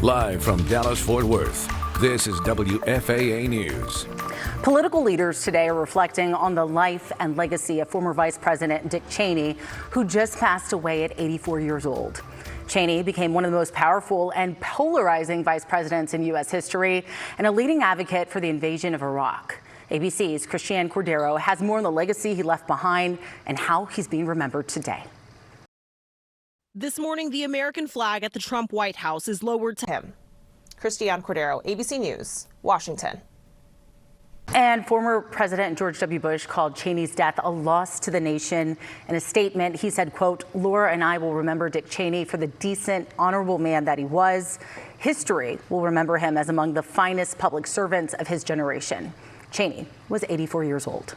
Live from Dallas-Fort Worth, this is WFAA News. Political leaders today are reflecting on the life and legacy of former Vice President Dick Cheney, who just passed away at 84 years old. Cheney became one of the most powerful and polarizing vice presidents in U.S. history and a leading advocate for the invasion of Iraq. ABC's Christiane Cordero has more on the legacy he left behind and how he's being remembered today. This morning, the American flag at the Trump White House is lowered to him. Christiane Cordero, ABC News, Washington. And former President George W. Bush called Cheney's death a loss to the nation. In a statement, he said, quote, "Laura and I will remember Dick Cheney for the decent, honorable man that he was. History will remember him as among the finest public servants of his generation." Cheney was 84 years old.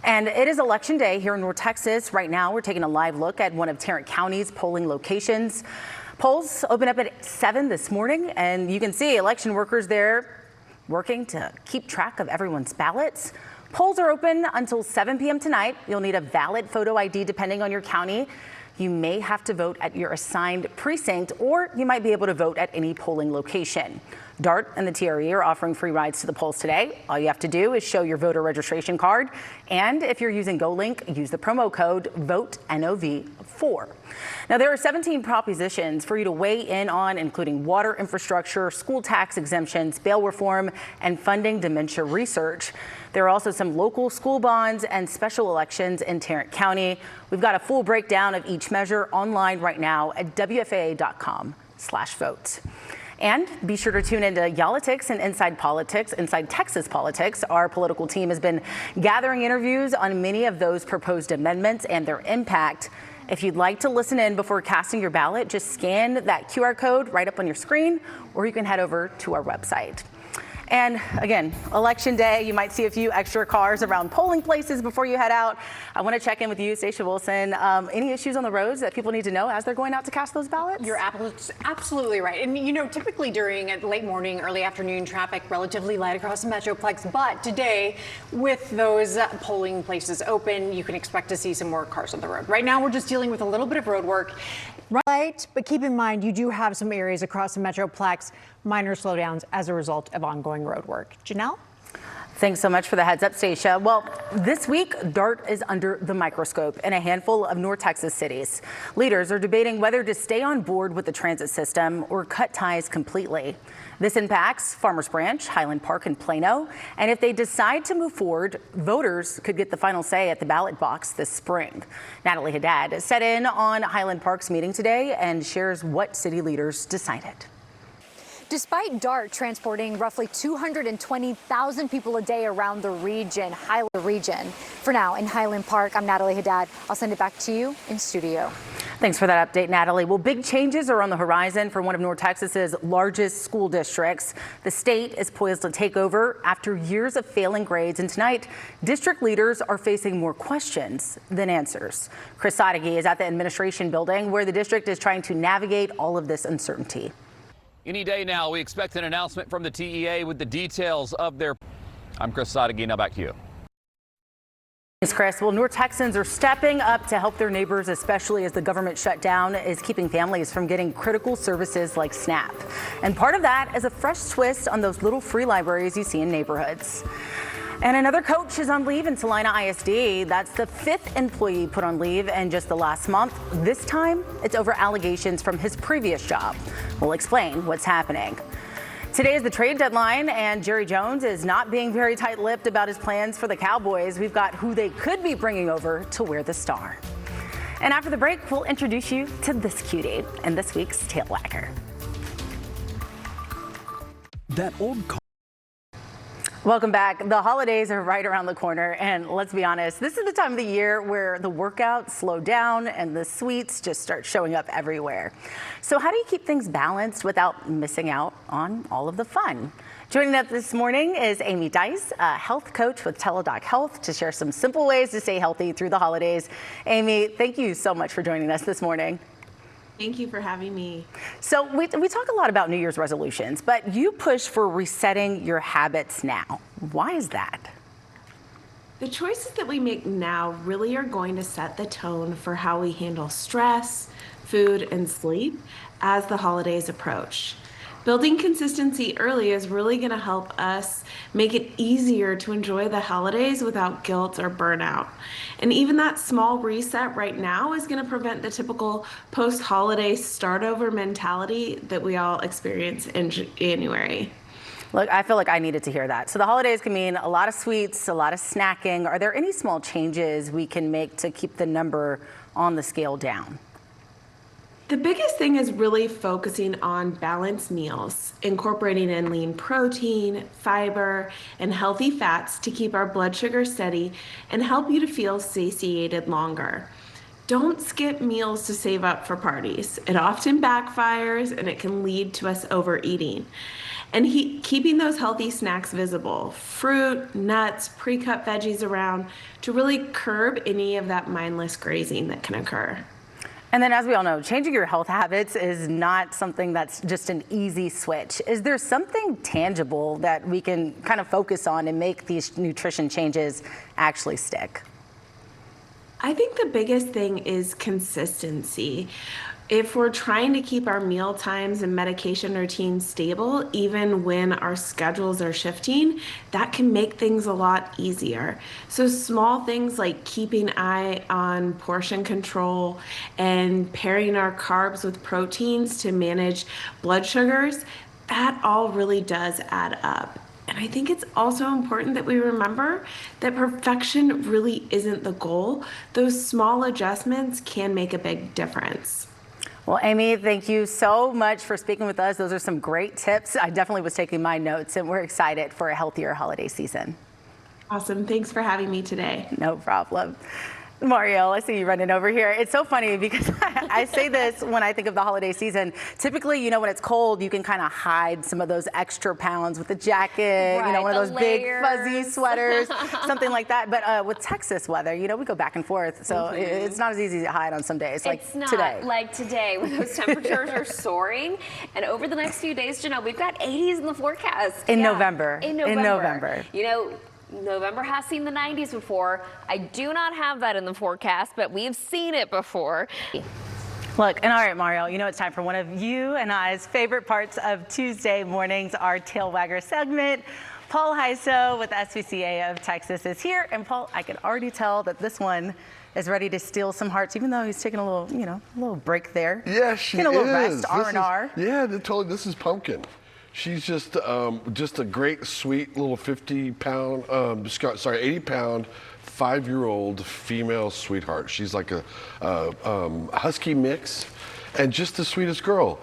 And it is election day here in North Texas. Right now, we're taking a live look at one of Tarrant County's polling locations. Polls open up at 7 this morning, and you can see election workers there working to keep track of everyone's ballots. Polls are open until 7 p.m. tonight. You'll need a valid photo ID depending on your county. You may have to vote at your assigned precinct, or you might be able to vote at any polling location. DART and the TRE are offering free rides to the polls today. All you have to do is show your voter registration card. And if you're using GoLink, use the promo code VOTENOV4. Now, there are 17 propositions for you to weigh in on, including water infrastructure, school tax exemptions, bail reform, and funding dementia research. There are also some local school bonds and special elections in Tarrant County. We've got a full breakdown of each measure online right now at WFAA.com/vote. And be sure to tune into Yolitics and Inside Politics, Inside Texas Politics. Our political team has been gathering interviews on many of those proposed amendments and their impact. If you'd like to listen in before casting your ballot, just scan that QR code right up on your screen, or you can head over to our website. And again, election day, you might see a few extra cars around polling places before you head out. I want to check in with you, Stacia Wilson. Any issues on the roads that people need to know as they're going out to cast those ballots? You're absolutely right. And you know, typically during late morning, early afternoon traffic, relatively light across the Metroplex. But today, with those polling places open, you can expect to see some more cars on the road. Right now, we're just dealing with a little bit of road work. Right, but keep in mind, you do have some areas across the Metroplex, minor slowdowns as a result of ongoing road work. Janelle? Thanks so much for the heads up, Stacia. Well, this week, DART is under the microscope in a handful of North Texas cities. Leaders are debating whether to stay on board with the transit system or cut ties completely. This impacts Farmers Branch, Highland Park, and Plano. And if they decide to move forward, voters could get the final say at the ballot box this spring. Natalie Haddad sat in on Highland Park's meeting today and shares what city leaders decided. Despite DART transporting roughly 220,000 people a day around the region, For now, in Highland Park, I'm Natalie Haddad. I'll send it back to you in studio. Thanks for that update, Natalie. Well, big changes are on the horizon for one of North Texas's largest school districts. The state is poised to take over after years of failing grades, and tonight, district leaders are facing more questions than answers. Chris Sadeghi is at the administration building where the district is trying to navigate all of this uncertainty. Any day now, we expect an announcement from the TEA with the details of their... I'm Chris Sadeghi. Now back to you. Thanks, Chris. Well, North Texans are stepping up to help their neighbors, especially as the government shutdown is keeping families from getting critical services like SNAP. And part of that is a fresh twist on those little free libraries you see in neighborhoods. And another coach is on leave in Salina ISD. That's the 5th employee put on leave in just the last month. This time, it's over allegations from his previous job. We'll explain what's happening. Today is the trade deadline, and Jerry Jones is not being very tight-lipped about his plans for the Cowboys. We've got who they could be bringing over to wear the star. And after the break, we'll introduce you to this cutie and this week's tail wagger. That old car. Welcome back. The holidays are right around the corner, and let's be honest, this is the time of the year where the workouts slow down and the sweets just start showing up everywhere. So how do you keep things balanced without missing out on all of the fun? Joining us this morning is Amy Dice, a health coach with Teladoc Health, to share some simple ways to stay healthy through the holidays. Amy, thank you so much for joining us this morning. Thank you for having me. So we talk a lot about New Year's resolutions, but you push for resetting your habits now. Why is that? The choices that we make now really are going to set the tone for how we handle stress, food, and sleep as the holidays approach. Building consistency early is really going to help us make it easier to enjoy the holidays without guilt or burnout. And even that small reset right now is going to prevent the typical post-holiday start-over mentality that we all experience in January. Look, I feel like I needed to hear that. So the holidays can mean a lot of sweets, a lot of snacking. Are there any small changes we can make to keep the number on the scale down? The biggest thing is really focusing on balanced meals, incorporating in lean protein, fiber, and healthy fats to keep our blood sugar steady and help you to feel satiated longer. Don't skip meals to save up for parties. It often backfires and it can lead to us overeating. And keeping those healthy snacks visible, fruit, nuts, pre-cut veggies around to really curb any of that mindless grazing that can occur. And then, as we all know, changing your health habits is not something that's just an easy switch. Is there something tangible that we can kind of focus on and make these nutrition changes actually stick? I think the biggest thing is consistency. If we're trying to keep our meal times and medication routines stable, even when our schedules are shifting, that can make things a lot easier. So small things like keeping an eye on portion control and pairing our carbs with proteins to manage blood sugars, that all really does add up. And I think it's also important that we remember that perfection really isn't the goal. Those small adjustments can make a big difference. Well, Amy, thank you so much for speaking with us. Those are some great tips. I definitely was taking my notes, and we're excited for a healthier holiday season. Awesome. Thanks for having me today. No problem. Mario, I see you running over here. It's so funny because I say this when I think of the holiday season. Typically, you know, when it's cold, you can kind of hide some of those extra pounds with the jacket, right, you know, one of those layers. big fuzzy sweaters, something like that. But with Texas weather, you know, we go back and forth. So it's not as easy to hide on some days like it's not today. like today when those temperatures are soaring. And over the next few days, Janelle, we've got 80s in the forecast. In November. In November. You know, November has seen the 90s before. I do not have that in the forecast, but we have seen it before. Look, and all right, Mario, you know it's time for one of you and I's favorite parts of Tuesday mornings, our Tail Wagger segment. Paul Heiso with SPCA of Texas is here. And Paul, I can already tell that this one is ready to steal some hearts, even though he's taking a little, you know, a little break there. Yeah, she is. A little rest, R&R. Yeah, totally. This is Pumpkin. She's just a great, sweet little 80-pound, 5-year-old female sweetheart. She's like a husky mix, and just the sweetest girl.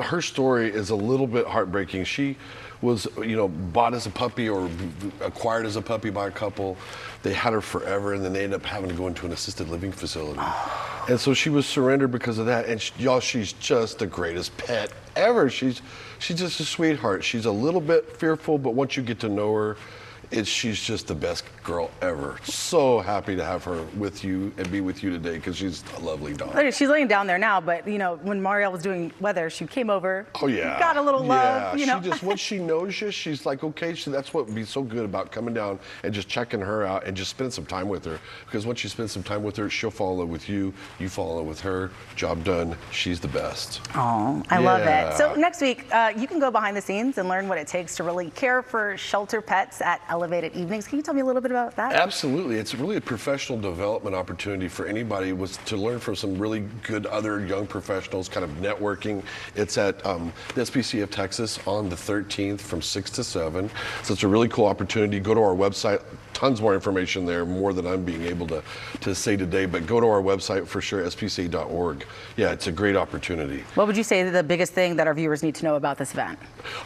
Her story is a little bit heartbreaking. She was, you know, bought as a puppy or acquired as a puppy by a couple. They had her forever, and then they ended up having to go into an assisted living facility. And so she was surrendered because of that. And y'all, she's just the greatest pet ever. She's just a sweetheart. She's a little bit fearful, but once you get to know her, she's just the best girl ever. So happy to have her with you and be with you today because she's a lovely dog. She's laying down there now, but you know, when Marielle was doing weather, she came over. Oh yeah. Got a little love. Yeah, you know? she just, once she knows you, she's like, okay, so that's what would be so good about coming down and just checking her out and just spending some time with her. Because once you spend some time with her, she'll fall in love with you, you fall in love with her, job done, she's the best. Oh, I love it. So next week, you can go behind the scenes and learn what it takes to really care for shelter pets at Elevated Evenings. Can you tell me a little bit about that? Absolutely. It's really a professional development opportunity for anybody to learn from some really good other young professionals, kind of networking. It's at the SPCA of Texas on the 13th from 6 to 7. So it's a really cool opportunity. Go to our website. Tons more information there, more than I'm being able to say today, but go to our website for sure, spca.org. Yeah, it's a great opportunity. What would you say the biggest thing that our viewers need to know about this event?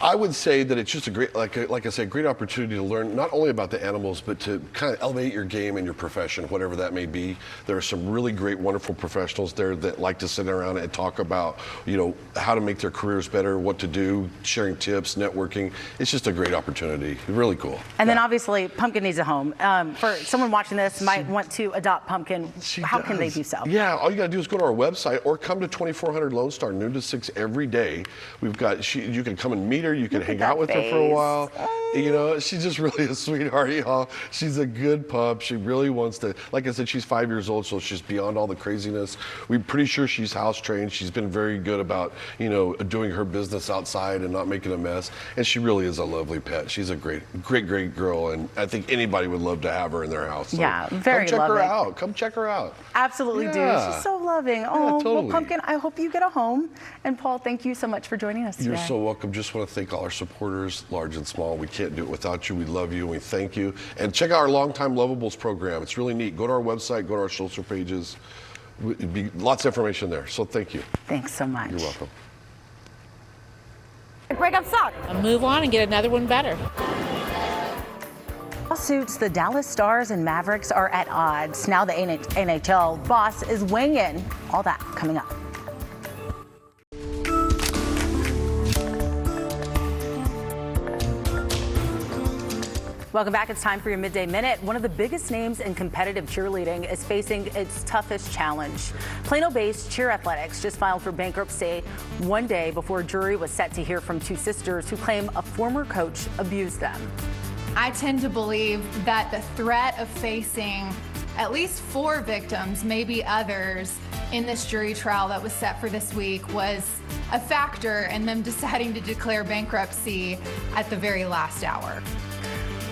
I would say that it's just a great, like I said, great opportunity to learn not only about the animals, but to kind of elevate your game and your profession, whatever that may be. There are some really great, wonderful professionals there that like to sit around and talk about, you know, how to make their careers better, what to do, sharing tips, networking. It's just a great opportunity. Really cool. And then obviously, Pumpkin needs a home. For someone watching this might want to adopt Pumpkin. How can they do so? Yeah, all you got to do is go to our website or come to 2400 Lone Star, noon to 6 every day. We've got, you can come and meet her, you can hang out with her for a while. You know, she's just really a sweetheart, y'all. She's a good pup. She really wants to, like I said, she's 5 years old, so she's beyond all the craziness. We're pretty sure she's house trained. She's been very good about, you know, doing her business outside and not making a mess. And she really is a lovely pet. She's a great girl, and I think anybody would love to have her in their house. So yeah, very come check loving. her out. Come check her out. Absolutely do. She's so loving. Oh, totally. Well, Pumpkin, I hope you get a home. And Paul, thank you so much for joining us today. You're so welcome. Just want to thank all our supporters, large and small. We can't do it without you. We love you and we thank you. And check out our Longtime Lovables program. It's really neat. Go to our website, go to our social pages. It'd be lots of information there. So thank you. Thanks so much. You're welcome. Break up sock. Move on and get another one better. Lawsuits, the Dallas Stars and Mavericks are at odds. Now the NHL boss is weighing in. All that coming up. Welcome back. It's time for your Midday Minute. One of the biggest names in competitive cheerleading is facing its toughest challenge. Plano-based Cheer Athletics just filed for bankruptcy 1 day before a jury was set to hear from two sisters who claim a former coach abused them. I tend to believe that the threat of facing at least 4 victims, maybe others, in this jury trial that was set for this week was a factor in them deciding to declare bankruptcy at the very last hour.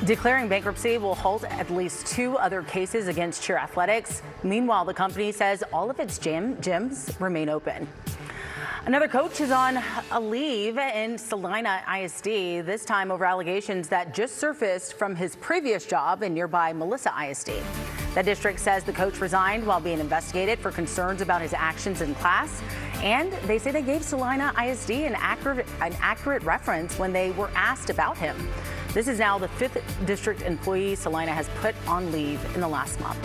Declaring bankruptcy will halt at least 2 other cases against Cheer Athletics. Meanwhile, the company says all of its gyms remain open. Another coach is on a leave in Salina ISD, this time over allegations that just surfaced from his previous job in nearby Melissa ISD. The district says the coach resigned while being investigated for concerns about his actions in class, and they say they gave Salina ISD an accurate reference when they were asked about him. This is now the 5th district employee Salina has put on leave in the last month.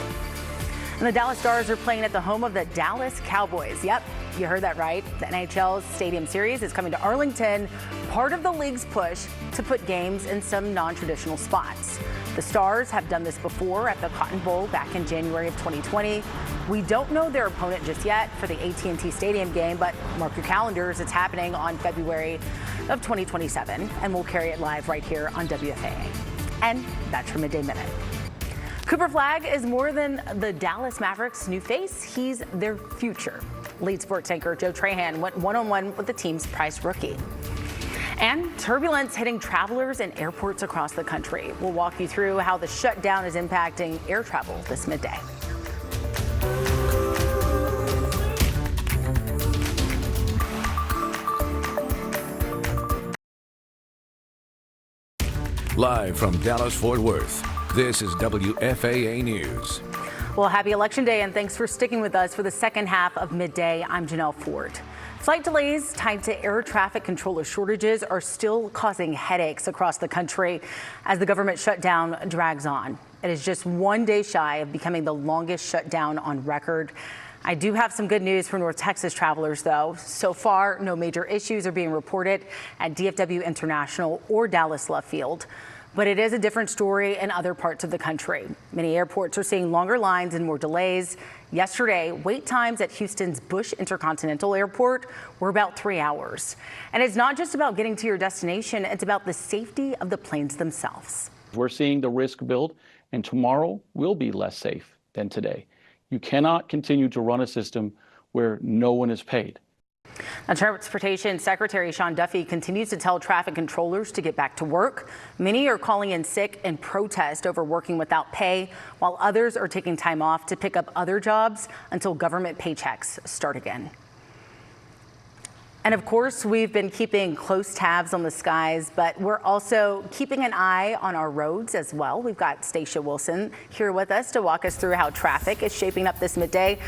And the Dallas Stars are playing at the home of the Dallas Cowboys. Yep, you heard that right. The NHL's Stadium Series is coming to Arlington, part of the league's push to put games in some non-traditional spots. The Stars have done this before at the Cotton Bowl back in January of 2020. We don't know their opponent just yet for the AT&T Stadium game, but mark your calendars. It's happening on February of 2027, and we'll carry it live right here on WFAA. And that's your Midday Minute. Cooper Flagg is more than the Dallas Mavericks' new face. He's their future. Lead sports anchor Joe Trahan went one-on-one with the team's prized rookie. And turbulence hitting travelers in airports across the country. We'll walk you through how the shutdown is impacting air travel this midday. Live from Dallas-Fort Worth, this is WFAA News. Well, happy Election Day, and thanks for sticking with us for the second half of Midday. I'm Janelle Ford. Flight delays tied to air traffic controller shortages are still causing headaches across the country as the government shutdown drags on. It is just 1 day shy of becoming the longest shutdown on record. I do have some good news for North Texas travelers, though. So far, no major issues are being reported at DFW International or Dallas Love Field. But it is a different story in other parts of the country. Many airports are seeing longer lines and more delays. Yesterday, wait times at Houston's Bush Intercontinental Airport were about 3 hours. And it's not just about getting to your destination, it's about the safety of the planes themselves. We're seeing the risk build, and tomorrow will be less safe than today. You cannot continue to run a system where no one is paid. Now, Transportation Secretary Sean Duffy continues to tell traffic controllers to get back to work. Many are calling in sick in protest over working without pay, while others are taking time off to pick up other jobs until government paychecks start again. And of course, we've been keeping close tabs on the skies, but we're also keeping an eye on our roads as well. We've got Stacia Wilson here with us to walk us through how traffic is shaping up this midday.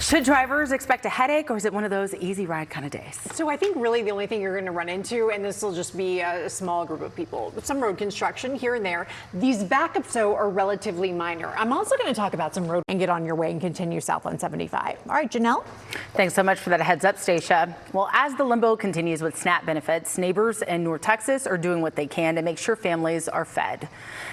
Should drivers expect a headache, or is it one of those easy ride kind of days? So I think really the only thing you're going to run into, and this will just be a small group of people, some road construction here and there. These backups, though, are relatively minor. I'm also going to talk about some road And get on your way and continue south on 75. All right, Janelle. Thanks so much for that heads up, Stacia. Well, as the limbo continues with SNAP benefits, neighbors in North Texas are doing what they can to make sure families are fed.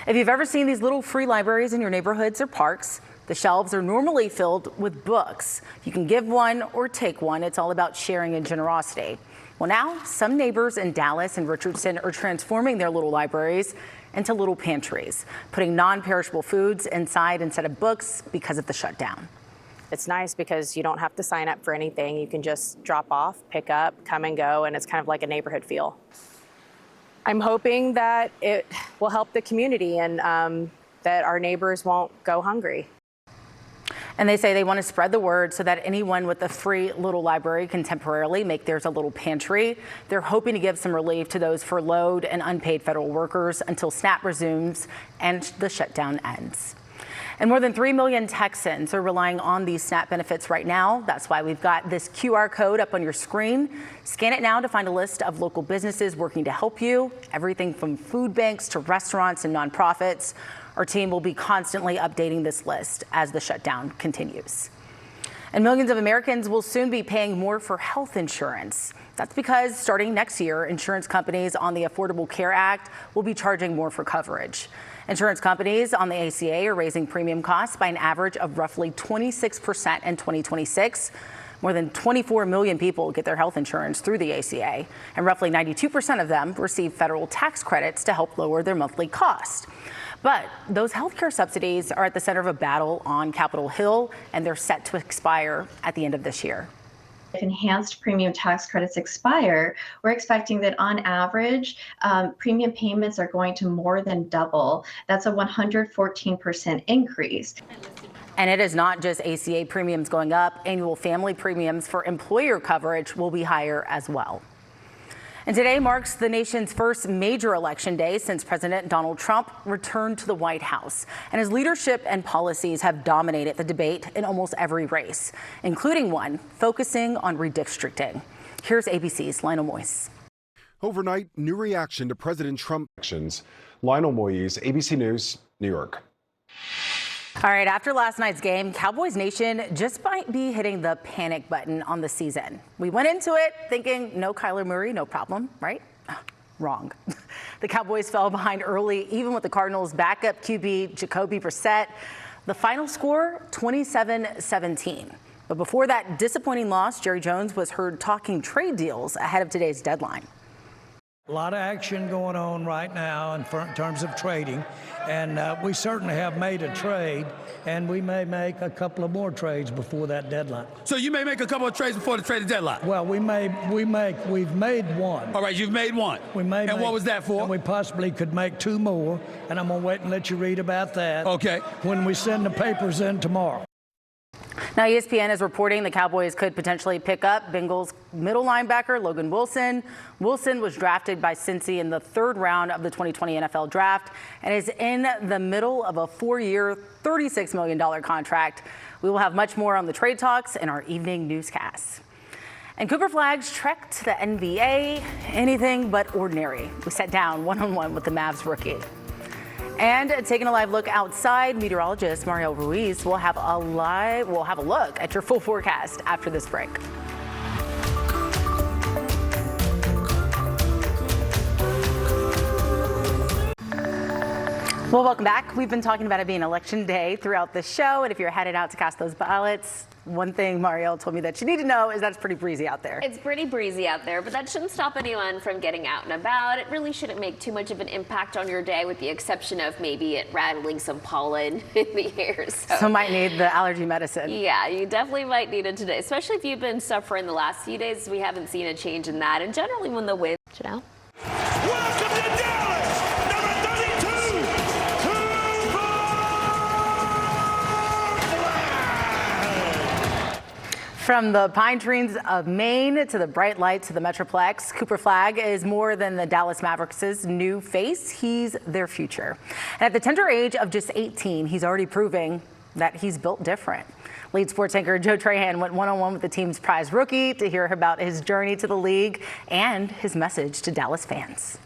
If you've ever seen these little free libraries in your neighborhoods or parks, The shelves are normally filled with books. You can give one or take one. It's all about sharing and generosity. Well, now some neighbors in Dallas and Richardson are transforming their little libraries into little pantries, putting non-perishable foods inside instead of books because of the shutdown. It's nice because you don't have to sign up for anything. You can just drop off, pick up, come and go, and it's kind of like a neighborhood feel. I'm hoping that it will help the community and that our neighbors won't go hungry. And they say they want to spread the word so that anyone with a free little library can temporarily make theirs a little pantry. They're hoping to give some relief to those furloughed and unpaid federal workers until SNAP resumes and the shutdown ends. And more than 3 million Texans are relying on these SNAP benefits right now. That's why we've got this QR code up on your screen. Scan it now to find a list of local businesses working to help you. Everything from food banks to restaurants and nonprofits. Our team will be constantly updating this list as the shutdown continues. And millions of Americans will soon be paying more for health insurance. That's because starting next year, insurance companies on the Affordable Care Act will be charging more for coverage. Insurance companies on the ACA are raising premium costs by an average of roughly 26% in 2026. More than 24 million people get their health insurance through the ACA, and roughly 92% of them receive federal tax credits to help lower their monthly cost. But those healthcare subsidies are at the center of a battle on Capitol Hill, and they're set to expire at the end of this year. If enhanced premium tax credits expire, we're expecting that on average, premium payments are going to more than double. That's a 114% increase. And it is not just ACA premiums going up. Annual family premiums for employer coverage will be higher as well. And today marks the nation's first major election day since President Donald Trump returned to the White House. And his leadership and policies have dominated the debate in almost every race, including one focusing on redistricting. Here's ABC's Lionel Moise. Overnight, new reaction to President Trump's actions. Lionel Moise, ABC News, New York. All right, after last night's game, Cowboys Nation just might be hitting the panic button on the season. We went into it thinking no Kyler Murray, no problem, right? Wrong. The Cowboys fell behind early, even with the Cardinals' backup QB Jacoby Brissett. The final score, 27-17. But before that disappointing loss, Jerry Jones was heard talking trade deals ahead of today's deadline. A lot of action going on right now in terms of trading, and we certainly have made a trade, and we may make a couple of more trades before that deadline. So you may make a couple of trades before the trade deadline? Well, we've made one. All right, you've made one. And what was that for? And we possibly could make two more, and I'm going to wait and let you read about that. Okay. When we send the papers in tomorrow. Now, ESPN is reporting the Cowboys could potentially pick up Bengals middle linebacker Logan Wilson. Wilson was drafted by Cincy in the third round of the 2020 NFL Draft and is in the middle of a 4-year, $36 million contract. We will have much more on the trade talks in our evening newscasts. And Cooper Flagg's trek to the NBA, anything but ordinary. We sat down one-on-one with the Mavs rookie. And taking a live look outside, meteorologist Mario Ruiz will have a look at your full forecast after this break. Well, welcome back. We've been talking about it being election day throughout the show. And if you're headed out to cast those ballots, one thing Mario told me that you need to know is that it's pretty breezy out there. It's pretty breezy out there, but that shouldn't stop anyone from getting out and about. It really shouldn't make too much of an impact on your day, with the exception of maybe it rattling some pollen in the air. So might need the allergy medicine. Yeah, you definitely might need it today, especially if you've been suffering the last few days. We haven't seen a change in that. And generally when the wind, Welcome to Dallas, number 32, From the pine trees of Maine to the bright lights of the Metroplex, Cooper Flagg is more than the Dallas Mavericks' new face. He's their future. And at the tender age of just 18, he's already proving that he's built different. Lead sports anchor Joe Trahan went one-on-one with the team's prize rookie to hear about his journey to the league and his message to Dallas fans.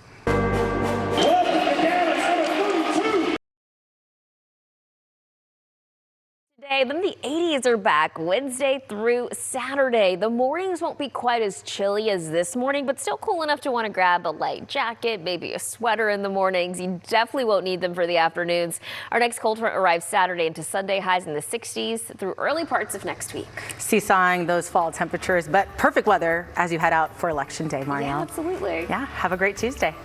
Today, Tuesday. Then the 80s are back Wednesday through Saturday. The mornings won't be quite as chilly as this morning, but still cool enough to want to grab a light jacket, maybe a sweater in the mornings. You definitely won't need them for the afternoons. Our next cold front arrives Saturday into Sunday, highs in the 60s through early parts of next week. Seesawing those fall temperatures, but perfect weather as you head out for Election Day, Marielle. Yeah, absolutely. Yeah, have a great Tuesday.